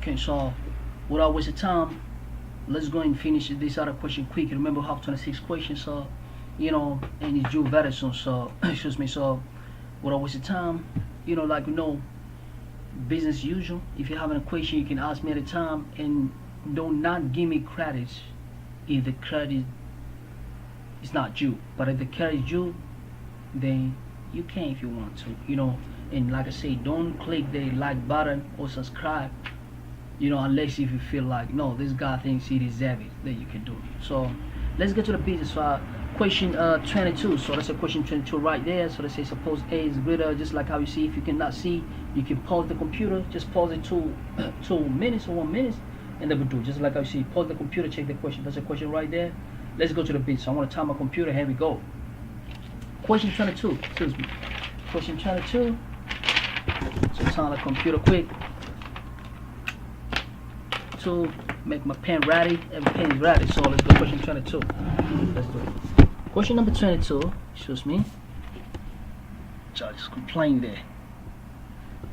Okay, so without wasting time, let's go and finish this other question quick. Remember, we have 26 questions, so and it's due very soon. So excuse me. So without wasting time, business usual. If you have any question, you can ask me at a time, and do not give me credit if the credit is not due. But if the credit is due, then you can if you want to. And like I say, don't click the like button or subscribe. Unless if you feel like no, this guy thinks he deserves it, then you can do it. So let's get to the business. Question 22. So let's say question 22 right there. So let's say suppose A is greater, just like how you see. If you cannot see, you can pause the computer. Just pause it 2 minutes or 1 minute, and then we do just like how you see. Pause the computer, check the question. That's a question right there. Let's go to the business. So I want to time my computer. Here we go. Question 22. Excuse me. Question 22. So time the computer quick to make my pen ready. Every pen is ready. So let's go question 22. Let's do it. Question number 22. Excuse me. Just complain there.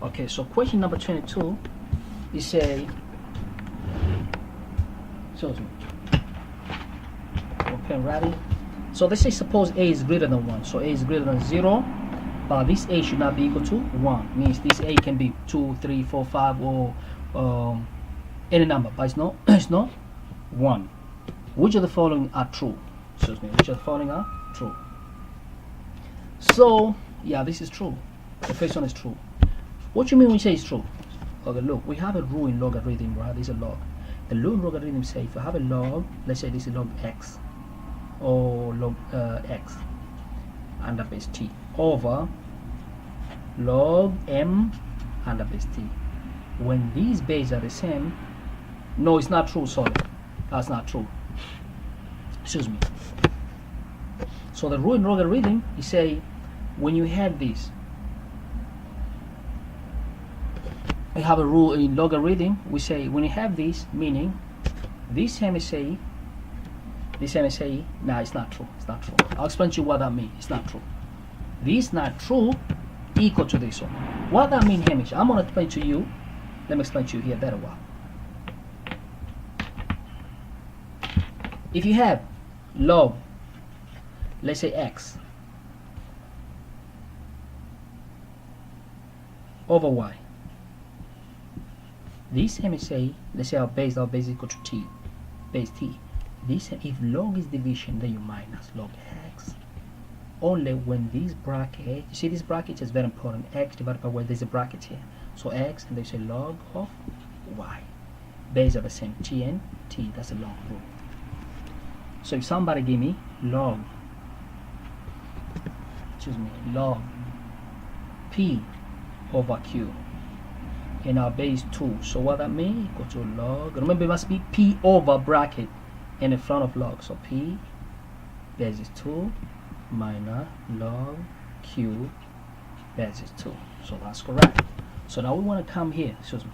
Okay, so question number 22 is a. Excuse me. Pen ready. So let's say suppose A is greater than 1. So A is greater than 0. But this A should not be equal to 1. Means this A can be 2, 3, 4, 5, or any number, but it's not 1. Which of the following are true? Excuse me. Which of the following are true? So yeah, this is true. The first one is true. What you mean when you say it's true? Okay, look, we have a rule in logarithm, right? This is a log. The rule in logarithm says if you have a log, let's say this is log x or log x under base t over log m under base t. When these bases are the same, no, it's not true. Sorry, that's not true. Excuse me. So the rule in logarithm is say when you have this, we have a rule in logarithm. We say when you have this, meaning this MSA, this MSA. Nah, it's not true. It's not true. I'll explain to you what that means. It's not true. This not true equal to this one. What that means, Hamish? I'm gonna explain to you. Let me explain to you here better. Well, if you have log, let's say x over y, this MSA, let's say our base is equal to t, base t. This, if log is division, then you minus log x. Only when this bracket, you see this bracket is very important. X divided by y, there's a bracket here. So x, and there's a log of y. Base are the same, t and t. That's a log rule. So if somebody give me log, excuse me, log p over q, and our base 2. So what that means? Equal to log. Remember, it must be p over bracket in the front of log. So p base is 2 minus log q base is 2. So that's correct. So now we want to come here. Excuse me.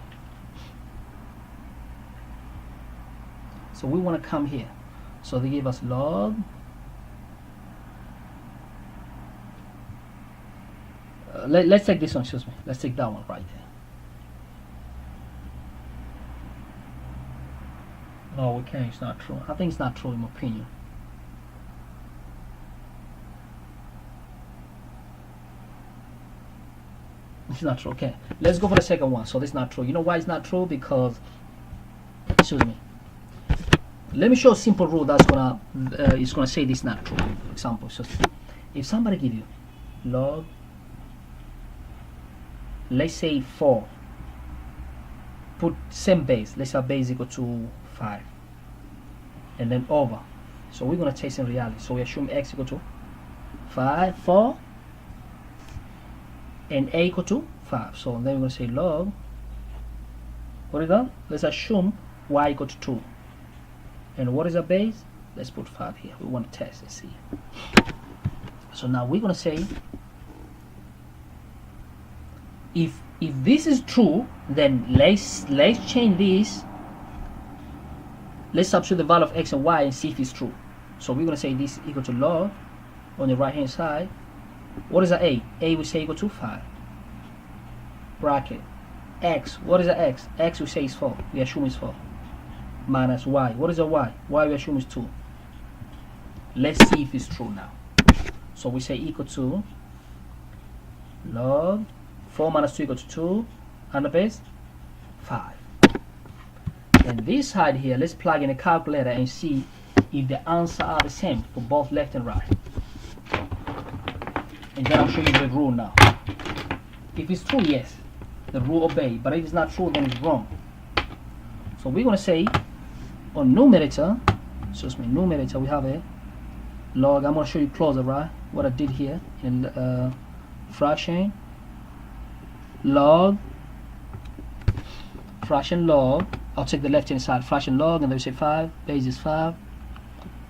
So we want to come here. So they give us log let's take this one. Excuse me. Let's take that one right there. No, we can't. It's not true. I think it's not true in my opinion. It's not true. Okay, let's go for the second one. So this is not true. You know why it's not true? Because, excuse me, let me show a simple rule that's gonna it's gonna say this is not true. For example, so if somebody give you log, let's say 4, put same base, let's say base equal to 5, and then over. So we're gonna test in reality. So we assume x equal to 5, 4, and a equal to 5. So then we're going to say log, what is that? Let's assume y equal to 2. And what is our base? Let's put 5 here. We want to test and see. So now we're going to say if this is true, then let's change this. Let's substitute the value of x and y and see if it's true. So we're going to say this equal to log on the right hand side. What is a? A will say equal to 5. Bracket. x. What is the x? X we say is 4. We assume is 4. Minus y. What is a y? Y we assume is 2. Let's see if it's true now. So we say equal to log 4 minus 2 equal to 2 and the base 5. And this side here, let's plug in a calculator and see if the answers are the same for both left and right. And then I'll show you the rule now. If it's true, yes, the rule obey. But if it's not true, then it's wrong. So we're going to say on numerator, numerator, we have a log. I'm going to show you closer, right? What I did here in fraction log. I'll take the left hand side, fraction log, and then we say 5, base is 5,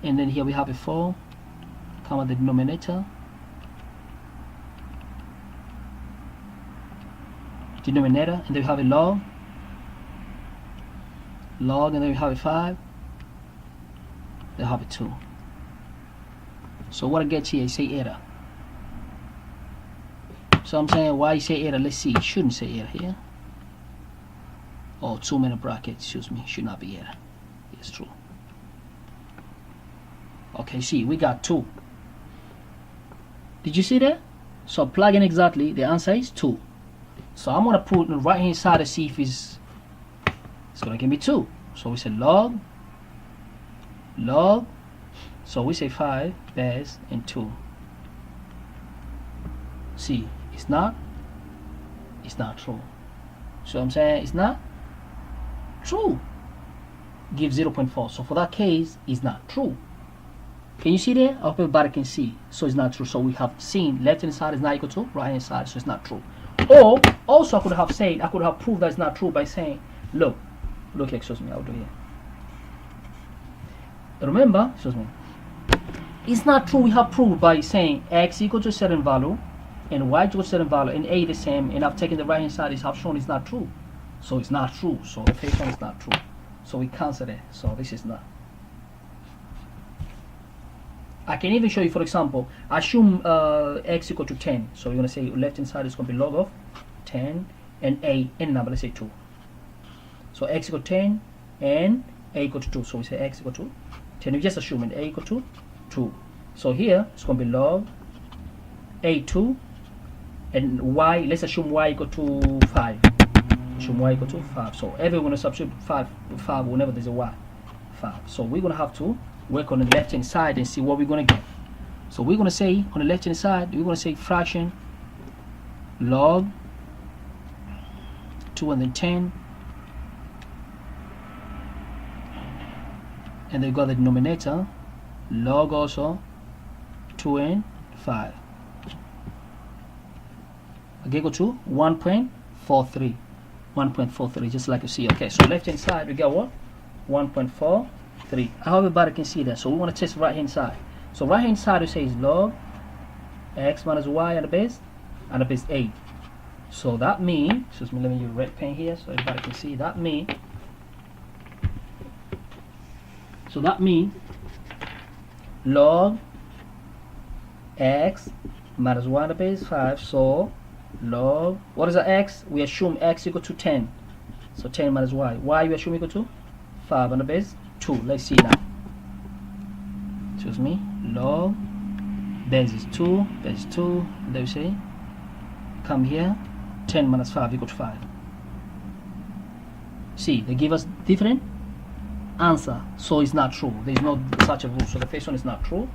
and then here we have a 4, come at the denominator, and then we have a log, and then we have a 5, then we have a 2. So what I get here is say error. So I'm saying why you say error, let's see, it shouldn't say error here. Oh, 2-minute bracket, excuse me, should not be error. It's true. Okay, see, we got 2. Did you see that? So plug in exactly, the answer is 2. So I'm going to put on the right hand side to see if it's going to give me 2. So we say log, so we say 5, base, and 2. See, it's not true. So I'm saying it's not true. Give 0.4. So for that case, it's not true. Can you see there? I hope everybody can see. So it's not true. So we have seen left hand side is not equal to right hand side, so it's not true. Or also I could have proved that it's not true by saying, look, excuse me, I'll do here. Remember, excuse me, it's not true. We have proved by saying x equal to a certain value and y equal to a certain value and a the same, and I've taken the right hand side, is have shown it's not true. So it's not true. So the first one is not true. So we cancel it. So this is not. I can even show you, for example, assume x equal to 10. So you're going to say left hand side is going to be log of 10 and a any number, let's say 2. So x equal to 10 and a equal to 2. So we say x equal to 10. We just assume a equal to 2. So here it's going to be log a2 and y, let's assume y equal to 5. Assume y equal to 5. So every going to substitute 5 whenever there's a y. 5. So we're going to have to work on the left hand side and see what we're going to get. So we're going to say on the left hand side, we're going to say fraction log 2 and then 10, and then we got the denominator log also 2 and 5. Okay, go to 1.43. 1.43, just like you see. Okay, so left hand side we got what? 1.43. I hope everybody can see that. So we want to test right hand side. So right hand side we say is log x minus y at the base 8. So that means, excuse me, let me use red pen here so everybody can see. That means log x minus y at the base 5. So log, what is the x? We assume x equal to 10. So 10 minus y. Y we assume equal to 5 on the base 2. Let's see now. Excuse me. Log base is 2. Base 2. Then we say come here. 10 minus 5 equal to 5. See, they give us different answer. So it's not true. There is no such a rule. So the first one is not true.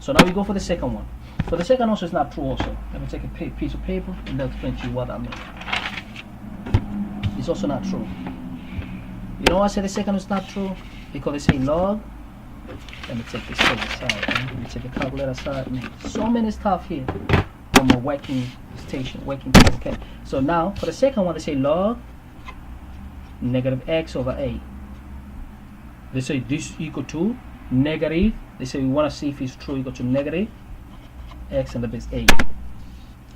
So now we go for the second one. So the second also is not true also. Let me take a piece of paper and I'll explain to you what I mean. It's also not true. You know why I say the second is not true? Because they say log. Let me take this paper aside. Let me take the calculator aside. So many stuff here on my working station, working place. Okay. So now for the second one they say log negative x over a. They say this equal to negative. They say we want to see if it's true equal to negative x and the base 8.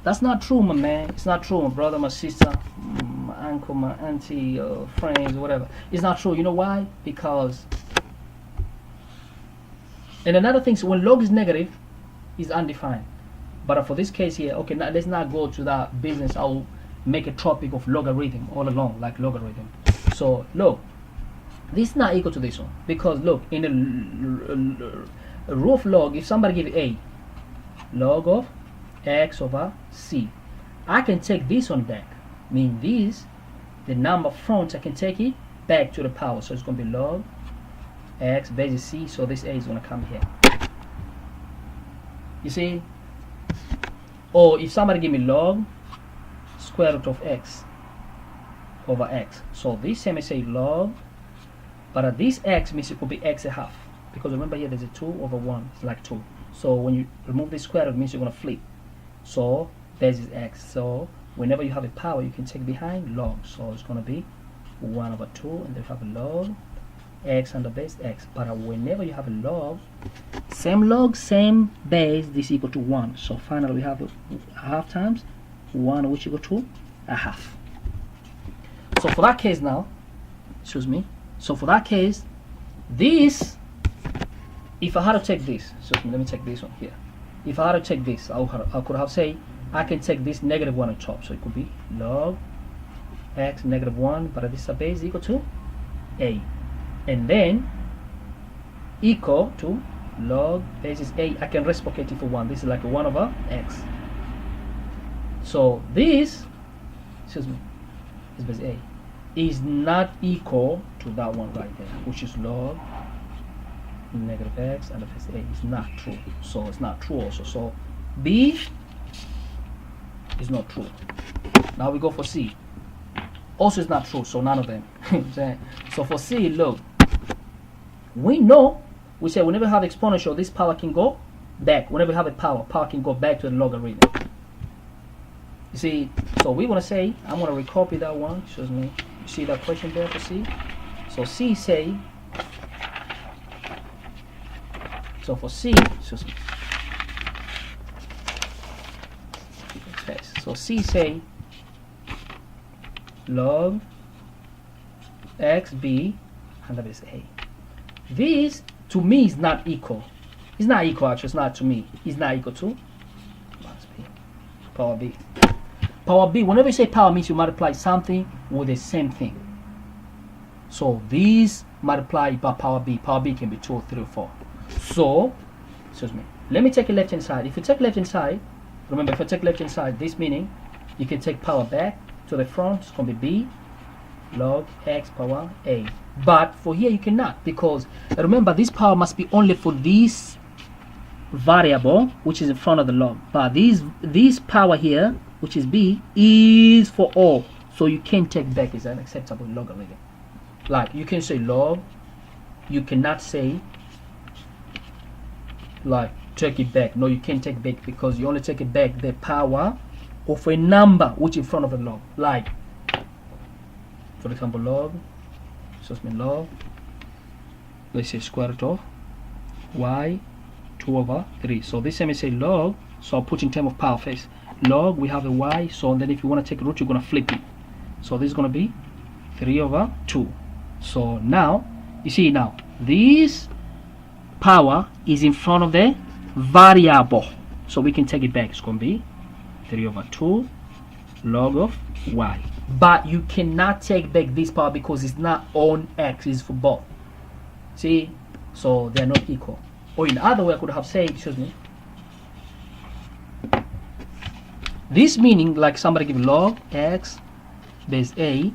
That's not true, my man. It's not true, my brother, my sister, my uncle, my auntie, friends, whatever. It's not true. You know why? Because, and another thing, so when log is negative, is undefined. But for this case here, okay, now let's not go to that business. I'll make a topic of logarithm all along, like logarithm. So look, this is not equal to this one, because look, in the root of log, if somebody give a log of x over c, I can take this one back, mean this, the number front, I can take it back to the power, so it's going to be log x base c, so this a is going to come here, you see. Or if somebody give me log square root of x over x, so this same say log, but this x means it could be x a half, because remember here there's a 2 over 1, it's like 2, so when you remove this square root, it means you're going to flip, so base is x, so whenever you have a power you can take behind log, so it's going to be 1 over 2, and then you have a log x under base x. But whenever you have a log, same log same base, this equal to 1, so finally we have a half times 1, which equal to a half. So for that case now, excuse me, so for that case, this, if I had to take this, excuse me, let me take this one here, if I had to take this, I could have say I can take this negative 1 on top, so it could be log x negative 1, but this is a base equal to a, and then equal to log base is a, I can reciprocate it for 1, this is like a 1 over x, so this, excuse me, is base a, is not equal to that one right there, which is log negative x and the base a, is not true, so it's not true also, so b is not true. Now we go for c, also it's not true, so none of them. So for c, look, we know, we say whenever you have exponential, this power can go back. Whenever you have a power can go back to the logarithm. You see, so we want to say, I'm going to recopy that one, excuse me, you see that question there for c? So c say, so for c, excuse me, okay, so c say log xb and that is a. This to me is not equal. It's not equal actually, it's not to me. It's not equal to power b. Power b, whenever you say power means you multiply something with the same thing. So these multiply by power b. Power b can be 2 or 3 or 4. So, excuse me, let me take a left hand side. If you take left hand side, remember if I take left hand side, this meaning you can take power back to the front, it's going to be b log x power a. But for here you cannot, because remember this power must be only for this variable which is in front of the log, but this power here which is b is for all, so you can't take back. Is an acceptable logarithm. Like you can say log, you cannot say like take it back. No, you can't take back, because you only take it back the power of a number which in front of the log. Like for example log, so it's log, let's say square root of y 2 over 3. So this time I say log, so I'll put in terms of power first. Log, we have a y, so then if you want to take a root, you're going to flip it. So this is going to be 3 over 2. So now, you see now, this power is in front of the variable. So we can take it back. It's going to be 3 over 2 log of y. But you cannot take back this power because it's not on x, it's for both. See? So they're not equal. Or in other way, I could have said, excuse me, this meaning like somebody give log x base a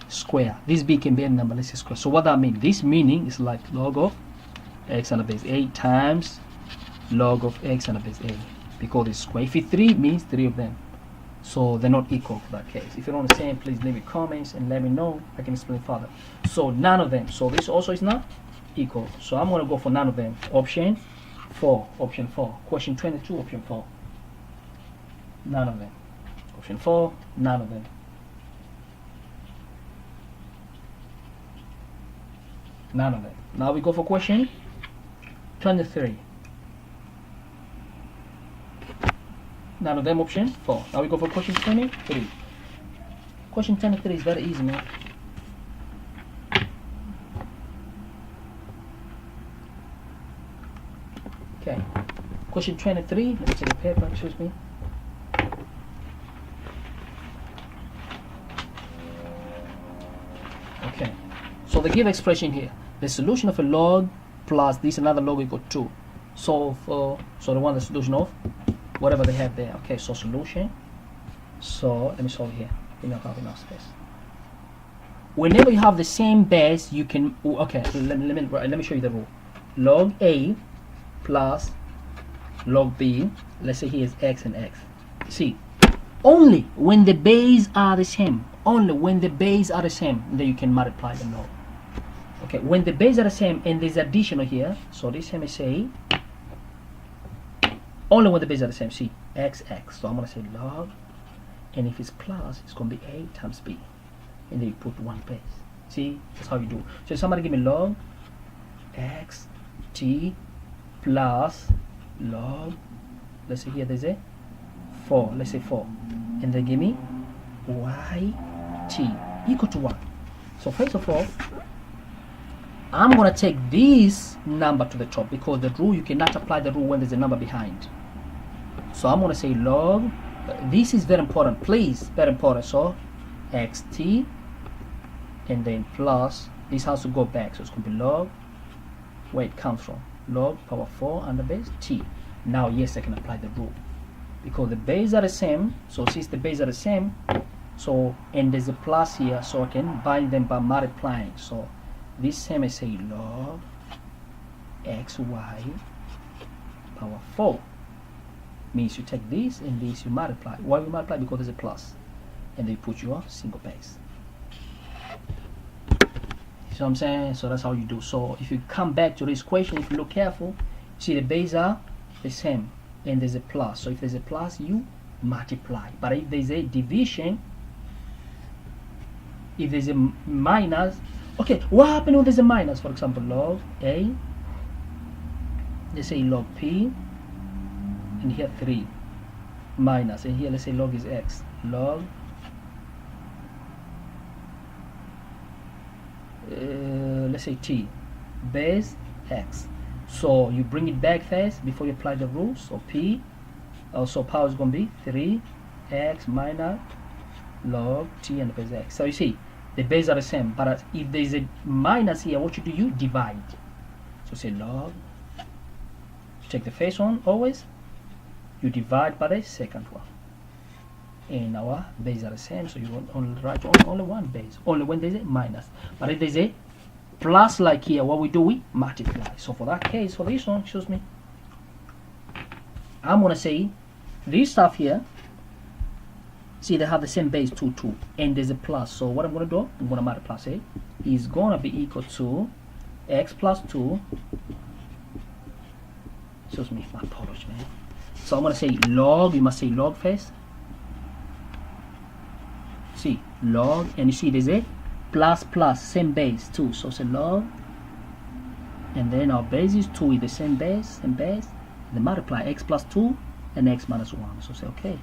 square. This b can be a number, let's say square. So what that means? This meaning is like log of x and a base a times log of x and a base a, because it's square. If it's 3, means 3 of them. So they're not equal for that case. If you don't understand, please leave me comments and let me know. I can explain further. So none of them. So this also is not equal. So I'm going to go for none of them. Option 4. Option 4. Question 22. Option 4. None of them. Option 4. None of them. None of them. Now we go for question 23. None of them. Option 4. Now we go for question 23. Question 23 is very easy, man. Okay. Question 23. Let me take a paper. Excuse me. they give expression here. The solution of a log plus this another log equal 2. So they want the solution of whatever they have there. Okay, so solution. So let me solve here. We don't have enough space. Whenever you have the same base, you can. Okay, let me show you the rule. Log A plus log B. Let's say here is x and x. See, only when the base are the same. Only when the base are the same, then you can multiply the log. Okay, when the base are the same and there's additional here, so this let me say only when the base are the same. See, x. So I'm gonna say log, and if it's plus, it's gonna be A times B, and then you put one base. See, that's how you do. So somebody give me log x t plus log. Let's say here there's a 4. Let's say 4, and then give me y t equal to 1. So first of all, I'm going to take this number to the top, because the rule, you cannot apply the rule when there's a number behind. So I'm going to say log, this is very important, please, very important. So xt, and then plus, this has to go back, so it's going to be log, where it comes from, log power 4 under base t. Now yes, I can apply the rule, because the base are the same. So since the base are the same, so and there's a plus here, so I can bind them by multiplying. So this same I say log xy power 4 means you take this and this, you multiply. Why we multiply? Because there's a plus, and then you put your single base. You see what I'm saying? So that's how you do. So if you come back to this equation, if you look careful, see the base are the same and there's a plus. So if there's a plus, you multiply. But if there's a division, if there's a minus, okay, what happens when there's a minus? For example, log A, let's say log P, and here 3 minus, and here let's say log is x, log let's say T base x. So you bring it back first before you apply the rules. So P, also power is going to be 3x minus log T and the base x. So you see, the base are the same, but if there is a minus here, what you do, you divide. So say log, take the first one always, you divide by the second one, and our base are the same, so you want only write only one base, only when there's a minus. But if there's a plus like here, what we do, we multiply. So for that case, for this one, excuse me, I'm gonna say this stuff here, see they have the same base 2 and there's a plus. So what I'm gonna do, I'm gonna multiply. Say is gonna be equal to x plus 2, excuse me, my apologies, man. So I'm gonna say log, you must say log first. See log, and you see there's a plus same base 2, so say log, and then our base is 2 with the same base, then multiply x plus 2 and x minus 1. So say okay,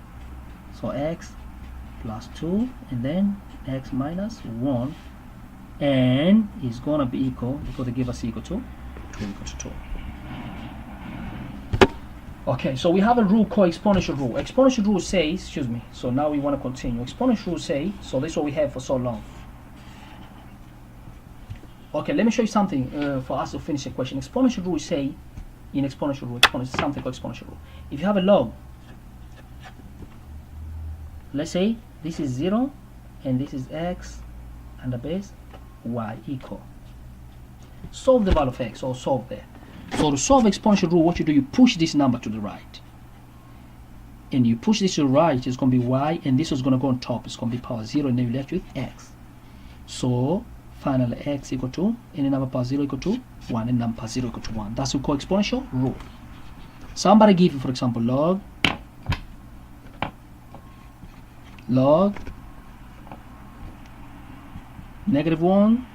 so x plus 2 and then x minus 1, and it's gonna be equal, because they give us equal to 2 equal to 2. Okay, so we have a rule called exponential rule. Exponential rule says, excuse me, so now we want to continue. Exponential rule say, so this is what we have for so long. Okay, let me show you something for us to finish the question. Exponential rule say, in exponential rule, something called exponential rule. If you have a log, let's say this is 0 and this is x and the base y equal. Solve the value of x, or solve there. So to solve exponential rule, what you do, you push this number to the right. And you push this to the right, it's going to be y, and this is going to go on top. It's going to be power 0, and then you're left with x. So finally x equal to, and the number power 0 equal to 1, and number power 0 equal to 1. That's what we call exponential rule. Somebody give you, for example, log -1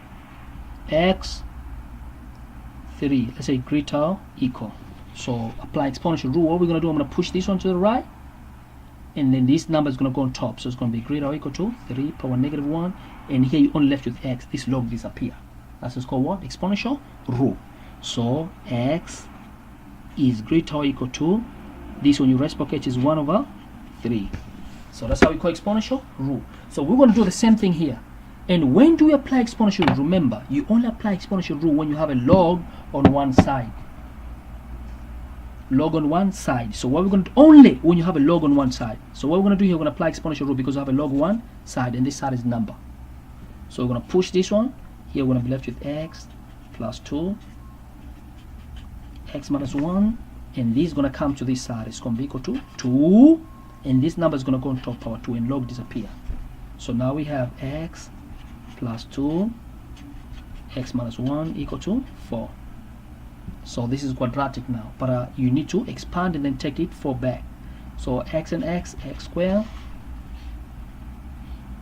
x 3, let's say greater equal. So apply exponential rule. What we're going to do, I'm going to push this one to the right, and then this number is going to go on top. So it's going to be greater or equal to 3 power -1, and here you only left with x. This log disappear. That's what's called what? Exponential rule. So x is greater or equal to, this one you reciprocate is 1/3. So that's how we call exponential rule. So we're going to do the same thing here. And when do you apply exponential rule? Remember, you only apply exponential rule when you have a log on one side. Log on one side. So what we're going to do, only when you have a log on one side. So what we're going to do here, we're going to apply exponential rule because we have a log on one side and this side is number. So we're going to push this one. Here we're going to be left with x plus 2, x minus 1, and this is going to come to this side. It's going to be equal to 2, and this number is going to go on top power 2 and log disappear. So now we have x plus 2, x minus 1 equal to 4. So this is quadratic now, but you need to expand and then take it 4 back. So x and x squared,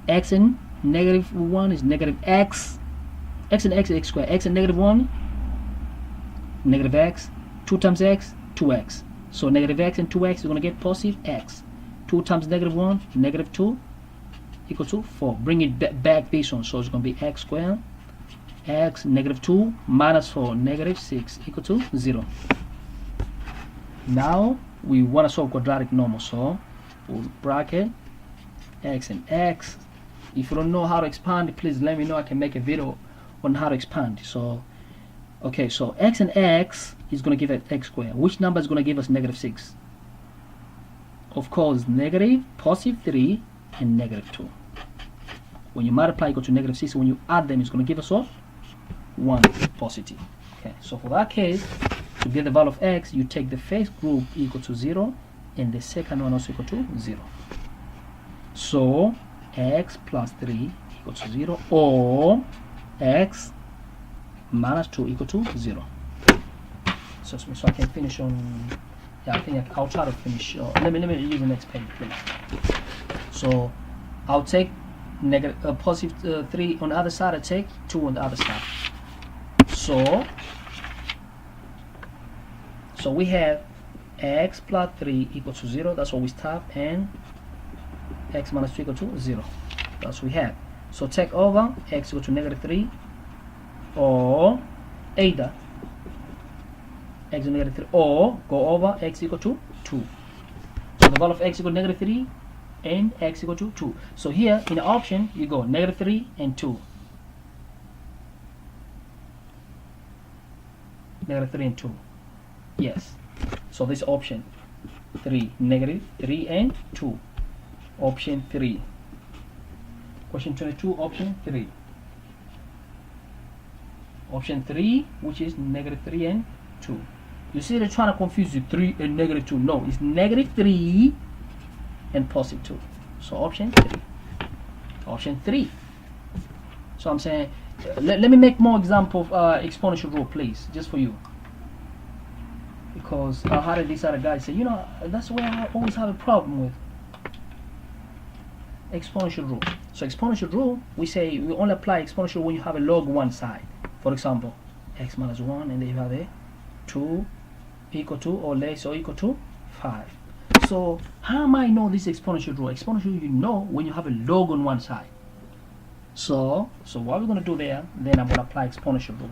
x and negative 1 is negative x, x and x squared, x and negative 1, negative x, 2 times x, 2x. So negative x and 2x, you're going to get positive x. 2 times negative 1, negative 2, equal to 4. Bring it back this one, so it's going to be x squared, x negative 2 minus 4, negative 6, equal to 0. Now we want to solve quadratic normal, so we'll bracket x and x. If you don't know how to expand, please let me know. I can make a video on how to expand. So okay, so x and x is going to give us x squared. Which number is going to give us negative 6? Of course, negative, positive 3, and negative 2. When you multiply equal to negative 6, when you add them, it's going to give us what? 1 positive. Okay, so for that case, to get the value of x, you take the first group equal to 0 and the second one also equal to 0. So x plus 3 equal to 0, or x minus 2 equal to 0. So I can finish on, yeah, I think I'll try to finish. Let me use the next page, please. So I'll take negative positive 3 on the other side, I take 2 on the other side. So we have x plus 3 equal to 0, that's what we start, and x minus 2 equal to 0. That's what we have. So take over x equal to negative 3, or either x equal to negative 3, or go over x equal to 2. So the value of x equal to negative 3 and x equal to 2. So here in the option you go negative 3 and 2. Negative 3 and 2. Yes. So this option 3, negative 3 and 2. Option 3. Question 22, option 3. Option 3, which is negative 3 and 2. You see they're trying to confuse you, 3 and negative 2. No, it's negative 3 and positive 2. So option 3. Option 3. So I'm saying, let me make more example of exponential rule, please, just for you. Because I had this other guy say, you know, that's where I always have a problem with exponential rule. So exponential rule, we say we only apply exponential when you have a log one side. For example, x minus 1, and then you have a 2 equal to or less or equal to 5. So how am I know this exponential rule? Exponential, you know when you have a log on one side. So what we're going to do there, then I'm going to apply exponential rule.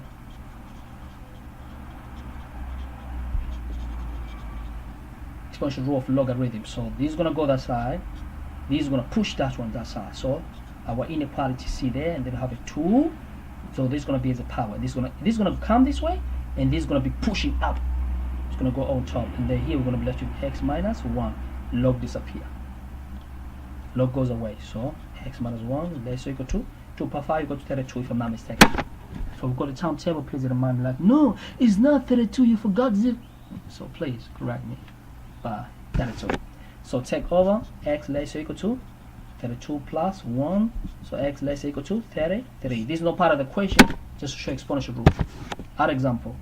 Exponential rule of logarithm. So this is going to go that side. This is going to push that one that side. So our inequality C there, and then we have a 2. So this is going to be as a power. This is going to come this way, and this is going to be pushing up. It's going to go on top, and then here we're going to be left with x minus 1. Log disappear. Log goes away. So x minus 1 less or equal to 2 power 5 equal to 32, if I'm not mistaken. So we've got a timetable, please remind me, like, no, it's not 32, you forgot zip. So please correct me by 32. So take over x less or equal to 32 plus 1. So x less or equal to 33. This is not part of the question, just to show exponential rule. Other example,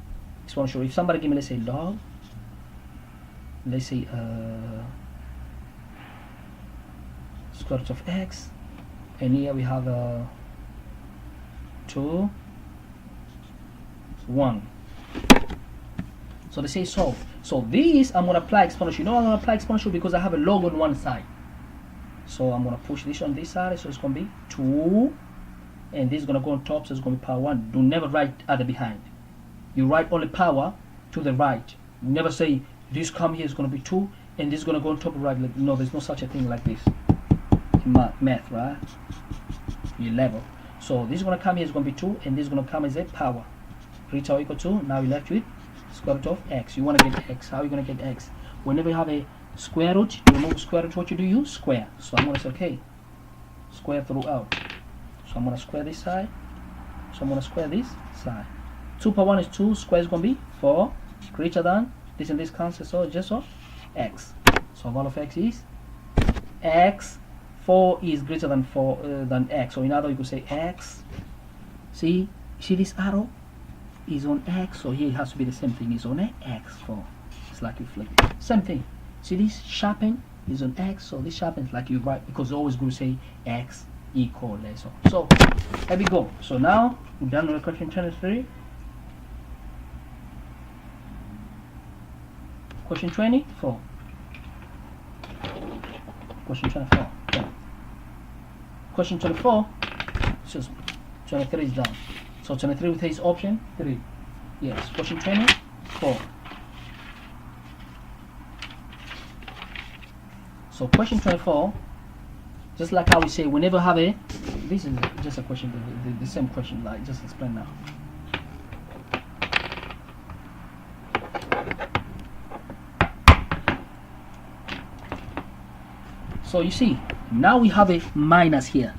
exponential. If somebody give me, let's say log, let's say square root of x, and here we have 2, 1. So they say solve. So this I'm going to apply exponential. You know I'm going to apply exponential because I have a log on one side. So I'm going to push this on this side. So it's going to be 2, and this is going to go on top. So it's going to be power 1. Do never write other behind. You write only power to the right. You never say this come here is going to be 2, and this is going to go on top of right. Like, no, there's no such a thing like this in math, right? You level. So this is going to come here is going to be 2, and this is going to come as a power greater or equal to. Now you're left with square root of x. You want to get x. How are you going to get x? Whenever you have a square root, you remove square root. What you do, you square. So I'm going to say okay, square throughout. So I'm going to square this side. So I'm going to square this side. 2 power 1 is 2. Square is going to be 4. Greater than this, and this cancel. So just of x. So value of x is x. 4 is greater than 4 than x. So in other words, you could say x. See this arrow is on x. So here it has to be the same thing. It's on x. 4. It's like you flip. Same thing. See this sharpen is on x. So this sharpen is like you write, because always going to say x equal less. So there we go. So now we're done with question 23. Question 24. Question 24. Yeah. Question 24. Excuse me. 23 is done. So 23 with his option 3. Yes. Question 24. So question 24. Just like how we say, whenever have a, this is just a question, the same question, like just explain now. So you see, now we have a minus here.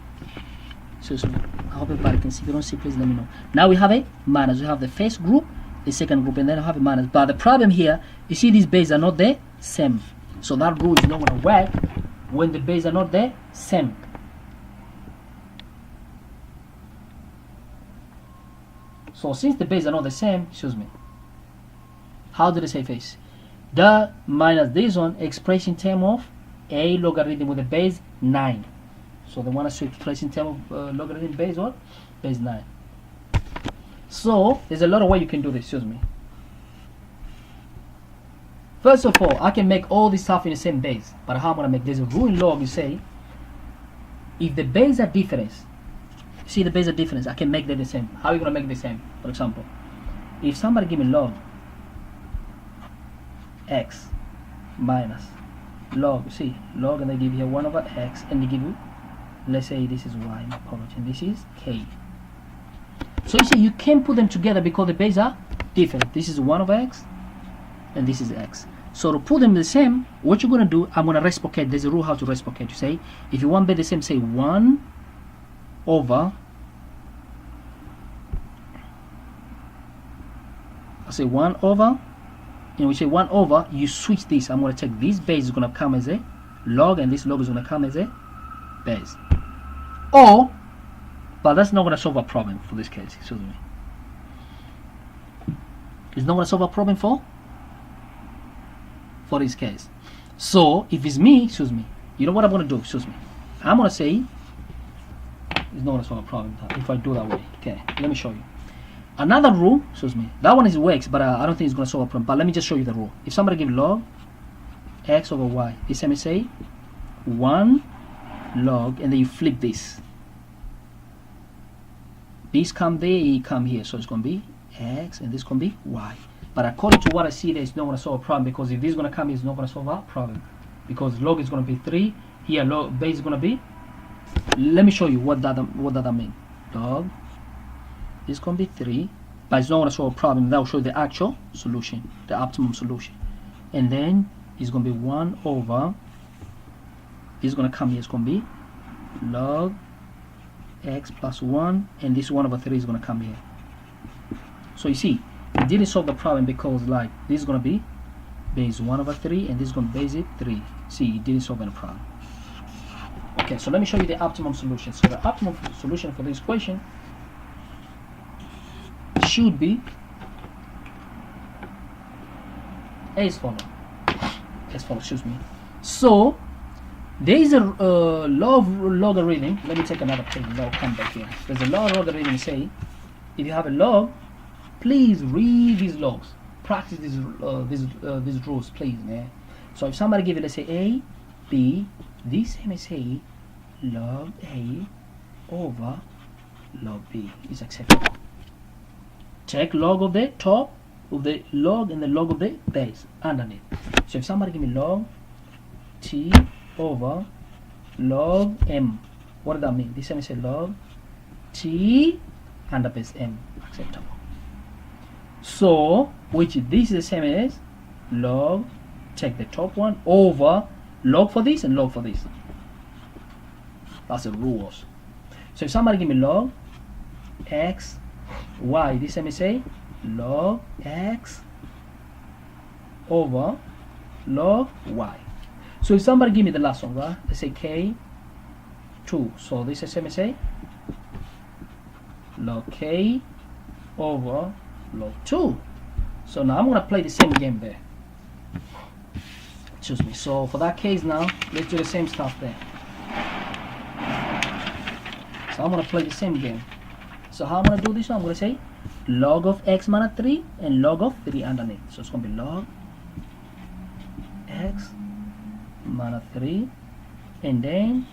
So I hope everybody can see. If you don't see, please let me know. Now we have a minus. We have the first group, the second group, and then I have a minus. But the problem here, you see these bases are not the same. So that rule is not going to work when the bases are not the same. So since the bases are not the same, excuse me, how do they say face? The minus this one expressed in terms of a logarithm with a base 9. So they want us to express in terms of logarithm base what? Base 9. So there's a lot of way you can do this, excuse me. First of all, I can make all this stuff in the same base. But how I'm going to make this? A rule in log, you say, if the base are different, see the base are different, I can make them the same. How are you going to make the same? For example, if somebody give me log x minus log, see, log, and they give you 1 over x, and they give you, let's say this is y, my apology, and this is k. So you see, you can put them together because the bases are different. This is 1 over x, and this is x. So to put them the same, what you're going to do, I'm going to reciprocate. There's a rule how to reciprocate. You say, if you want base the same, say 1 over, I say 1 over, and we say 1 over, you switch this. I'm going to take this base is going to come as a log, and this log is going to come as a base. Or, but that's not going to solve a problem for this case. Excuse me. It's not going to solve a problem for this case. So if it's me, excuse me, you know what I'm going to do? Excuse me. I'm going to say it's not going to solve a problem if I do that way. Okay, let me show you. Another rule, excuse me, that one is works, but I don't think it's going to solve a problem. But let me just show you the rule. If somebody give log x over y, this time say 1 log, and then you flip this. This come there, it come here, so it's going to be x, and this going to be y. But according to what I see there, it's not going to solve a problem, because if this is going to come here, it's not going to solve a problem. Because log is going to be 3, here log base is going to be, let me show you what that means. Log, this is going to be 3, but it's not going to solve a problem. That will show you the actual solution, the optimum solution. And then it's going to be 1 over, this is going to come here, it's going to be log x plus 1, and this 1 over 3 is going to come here. So you see, it didn't solve the problem, because like this is going to be base 1 over 3, and this is going to base it 3. See, it didn't solve any problem. Okay, so let me show you the optimum solution. So the optimum solution for this equation should be as follows. Excuse me. So there is a law of logarithm. Let me take another page and I'll come back here. There's a law of logarithm say, if you have a log, please read these logs. Practice these rules, please, man. So if somebody give it, let's say a, b, this same as say log a over log b is acceptable. Check log of the top of the log and the log of the base underneath. So if somebody give me log t over log m, what does that mean? This time I say log t and the base m acceptable. So which this is the same as log, take the top one over log for this and log for this. That's the rules. So if somebody give me log x y, this let me say log x over log y. So if somebody give me the last one, right? Let's say k 2. So this is let me say log k over log 2. So now I'm gonna play the same game there. Excuse me. So for that case now, let's do the same stuff there. So I'm gonna play the same game. So how I'm gonna do this one? I'm gonna say log of x minus 3 and log of 3 underneath. So it's gonna be log x minus 3, and then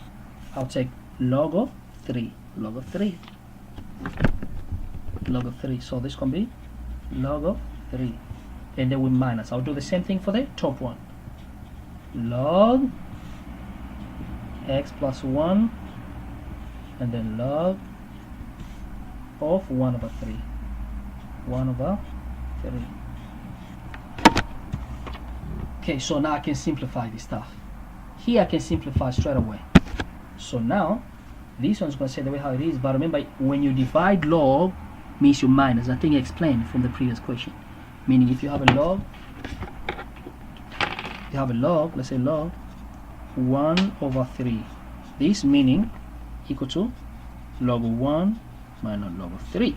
I'll take log of 3, log of 3, log of 3. So this can be log of 3, and then we minus. I'll do the same thing for the top one. Log x plus 1, and then log of 1 over 3, 1 over 3. Okay, so now I can simplify this stuff. Here I can simplify straight away. So now this one's going to say the way how it is, but remember when you divide log means you minus. I think I explained from the previous question. Meaning if you have a log, let's say log 1 over 3. This meaning equal to log of 1 minus log of 3.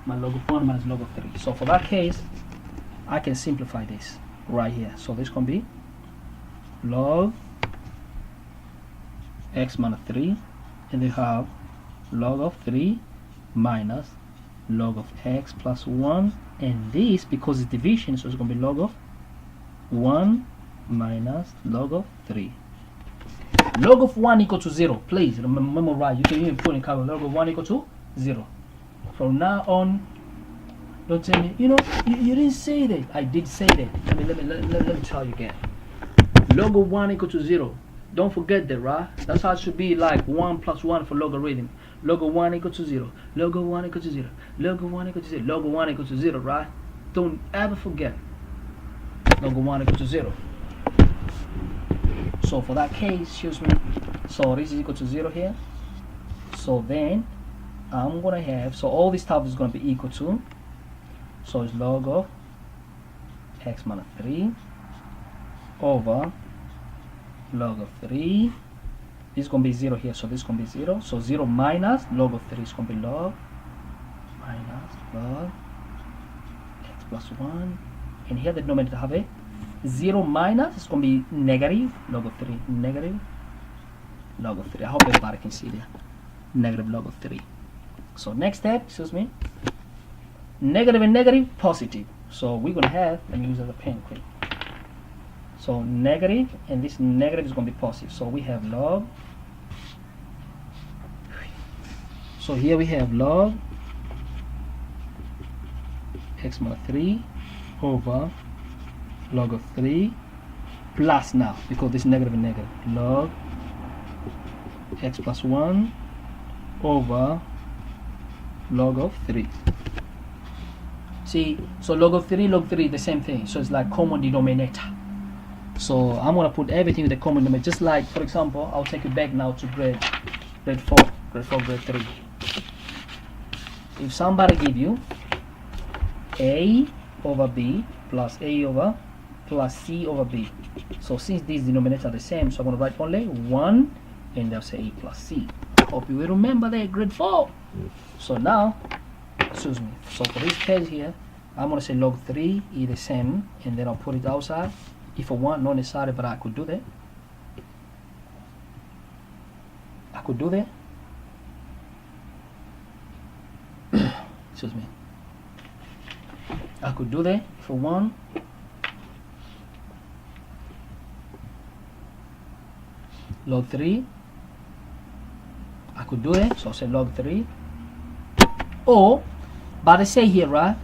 My log of 1 minus log of 3. So for that case, I can simplify this right here. So this can be log x minus 3, and they have log of 3 minus log of x plus 1, and this, because it's division, so it's going to be log of 1 minus log of 3. Log of 1 equal to 0. Please memorize. You can even put in calculator log of 1 equal to 0. From now on, don't tell me, you didn't say that. I did say that. Let me tell you again. Log of 1 equal to 0. Don't forget that, right? That's how it should be, like 1 plus 1 for logarithm. Log of 1 equal to 0. Log of 1 equal to 0. Log of 1 equal to 0. Log of 1 equal to 0, right? Don't ever forget. Log of 1 equal to 0. So for that case, excuse me, so this is equal to 0 here. So then I'm gonna have, so all this stuff is gonna be equal to, so it's log of x minus 3 over log of 3. This is gonna be 0 here, so this is gonna be 0. So 0 minus log of 3 is gonna be log minus log x plus 1, and here the denominator have a 0 minus, it's going to be negative log of 3, negative log of 3. I hope everybody can see there. Negative log of 3. So next step, excuse me, negative and negative, positive. So we're going to have, let me use as a pen quick. So negative, and this negative is going to be positive. So we have log. So here we have log x minus 3 over log of 3 plus, now because this is negative and negative, log x plus 1 over log of 3. See, so log of 3, the same thing. So it's like common denominator. So I'm gonna put everything with the common denominator. Just like, for example, I'll take you back now to grade 4, grade 3. If somebody give you a over b plus a over plus c over b. So since these denominators are the same, so I'm going to write only 1, and they'll say a plus c. Hope you will remember that, grade 4. So now, excuse me, so for this case here, I'm going to say log 3 is the same, and then I'll put it outside. If I want, not necessary, but I could do that. Excuse me. I could do that if I want. Log 3. I could do it, so I'll say log 3. Or, but I say here, right?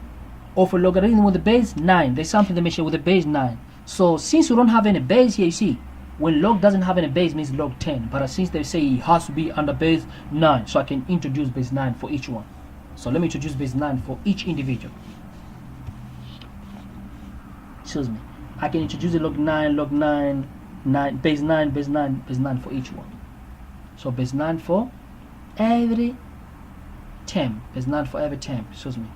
Or for logarithm with the base 9. There's something to mention with the base 9. So since we don't have any base here, you see, when log doesn't have any base means log 10, but since they say it has to be under base 9, so I can introduce base 9 for each one. So let me introduce base 9 for each individual. Excuse me. I can introduce a log 9, base 9, base 9, base 9 for each one. So base 9 for every term, base 9 for every term, excuse me.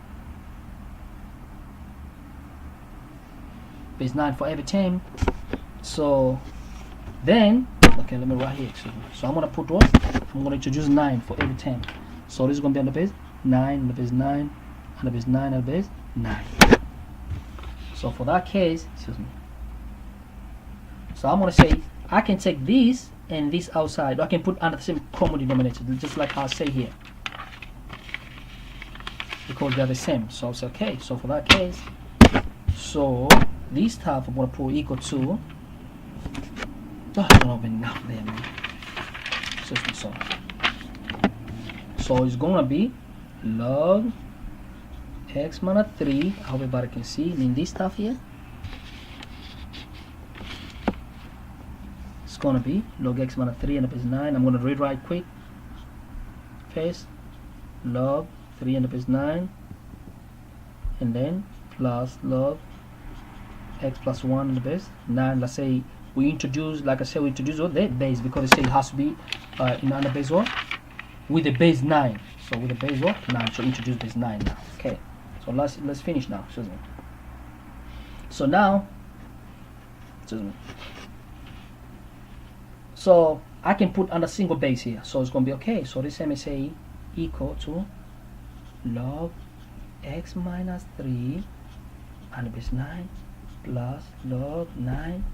Base 9 for every term. So then, okay, let me write here, excuse me. So I'm going to put what? I'm going to introduce 9 for every term. So this is going to be on the base 9, the base 9, and the base 9, and the base 9. So for that case, excuse me. So I'm going to say, I can take this and this outside. I can put under the same common denominator, just like I'll say here. Because they're the same. So I'll say, okay, so for that case, so this stuff I'm going to put equal to, I don't have enough there, man. So it's going to be log x minus 3. I hope everybody can see. I mean this stuff here. It's going to be log x minus 3 and the base 9. I'm going to rewrite quick. First, log 3 and the base 9. And then plus log x plus 1 and the base 9. Let's say we introduce, like I said, we introduce the base because they say it has to be in under base what? With the base 9. So with the base what? 9. So introduce base 9 now. Okay. So let's finish now. Excuse me. So now, excuse me. So I can put under single base here. So it's gonna be okay. So this MSA equal to log x minus 3 and the base 9 plus log 9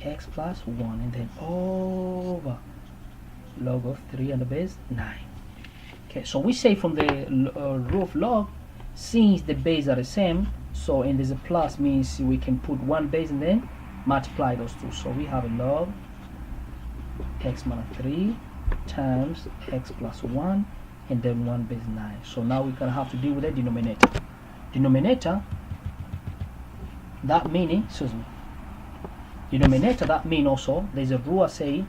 x plus 1 and then over log of 3 and the base 9. Okay, so we say from the rule of log, since the base are the same, so and there's a plus means we can put one base and then multiply those two. So we have a log x minus 3 times x plus 1 and then 1 base 9. So now we're gonna have to deal with the denominator. Denominator, that meaning, excuse me, denominator, that mean also there's a rule saying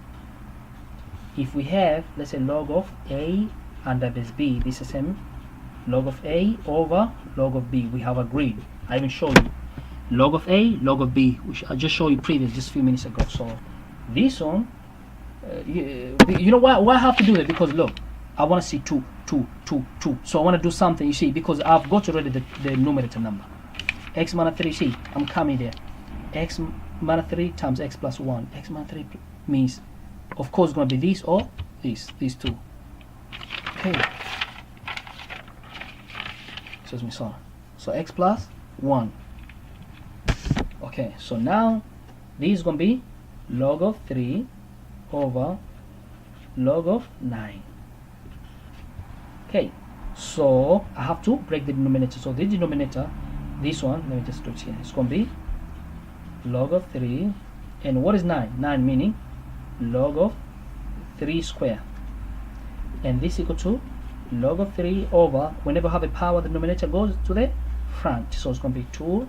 if we have, let's say, log of a under base b, this is same log of a over log of b. We have agreed. I even show you log of a, log of b, which I just showed you previous just a few minutes ago. So this one, you know why I have to do that? Because look, I want to see 2. So I want to do something, you see, because I've got already the numerator number. X minus 3, see, I'm coming there. X minus 3 times x plus 1. X minus 3 means, of course, it's going to be this or this, these two. Okay. Excuse me, sorry. So x plus 1. Okay, so now this is going to be log of 3 over log of 9. Okay, so I have to break the denominator. So the denominator, this one, let me just do it here. It's going to be log of 3. And what is 9? 9 meaning log of 3 square. And this equal to log of 3 over, whenever I have a power, the denominator goes to the front. So it's going to be 2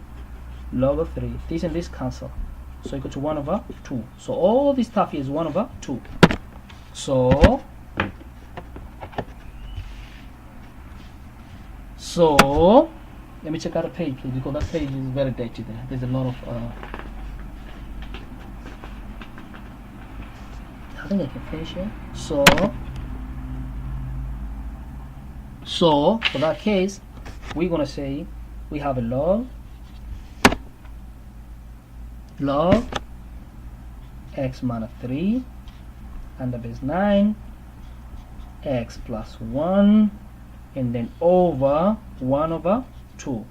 log of 3. This and this cancel. So equal to 1 over 2. So all this stuff here is 1 over 2. So let me check out a page, please, because that page is very dirty there. There's a lot of I think I can finish here. So for that case, we're gonna say we have a log x minus 3 and the base 9 x plus 1 and then over 1 over 2.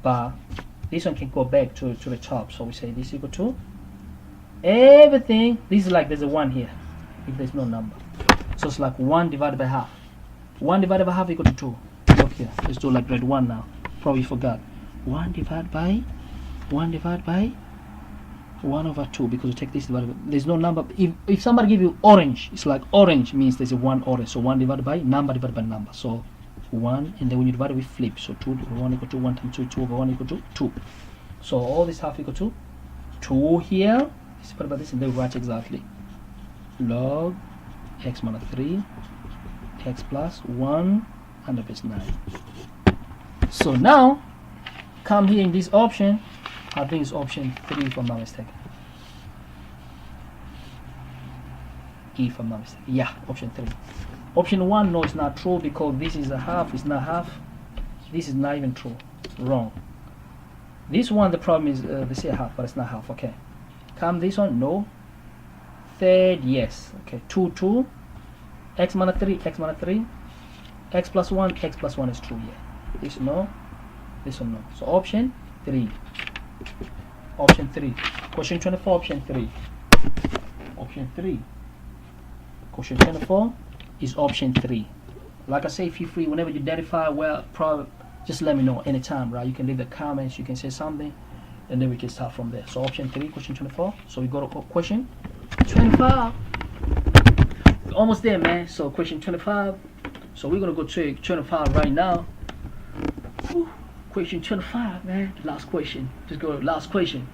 But this one can go back to the top, so we say this equal to everything. This is like there's a 1 here if there's no number, so it's like 1 divided by half. 1 divided by half equal to 2. Look here, let's do like grade 1 now. Probably forgot. 1 divided by 1 over 2, because you take this divided by, there's no number. If somebody give you orange, it's like orange means there's a 1 orange, so 1 divided by number divided by number. So 1, and then when you divide it, we flip. So 2 over 1 equal to 1 times 2, 2 over 1 equal to 2. So all this half equal to 2 here What about this? And they write exactly log x minus 3 x plus 1 under base 9. So now come here in this option. I think it's option 3 if I'm not mistaken. If I'm not mistaken. Yeah, option 3. Option 1, no, it's not true because this is a half. It's not half. This is not even true. It's wrong. This one, the problem is they say half, but it's not half. Okay. Come this one, no. Third, yes. Okay. 2, 2. X minus 3, x minus 3. X plus 1 is true. Yeah. This no. This one no. So option 3. Option 3. Question 24, option 3. Option 3. Question 24 is option 3. Like I say, feel free whenever you identify well, probably just let me know anytime, right? You can leave the comments, you can say something, and then we can start from there. So option 3, question 24. So we go to question 25. We're almost there, man. So question 25. So we're gonna go to 25 right now. Whew. Question 25, man. Last question. Just go to last question.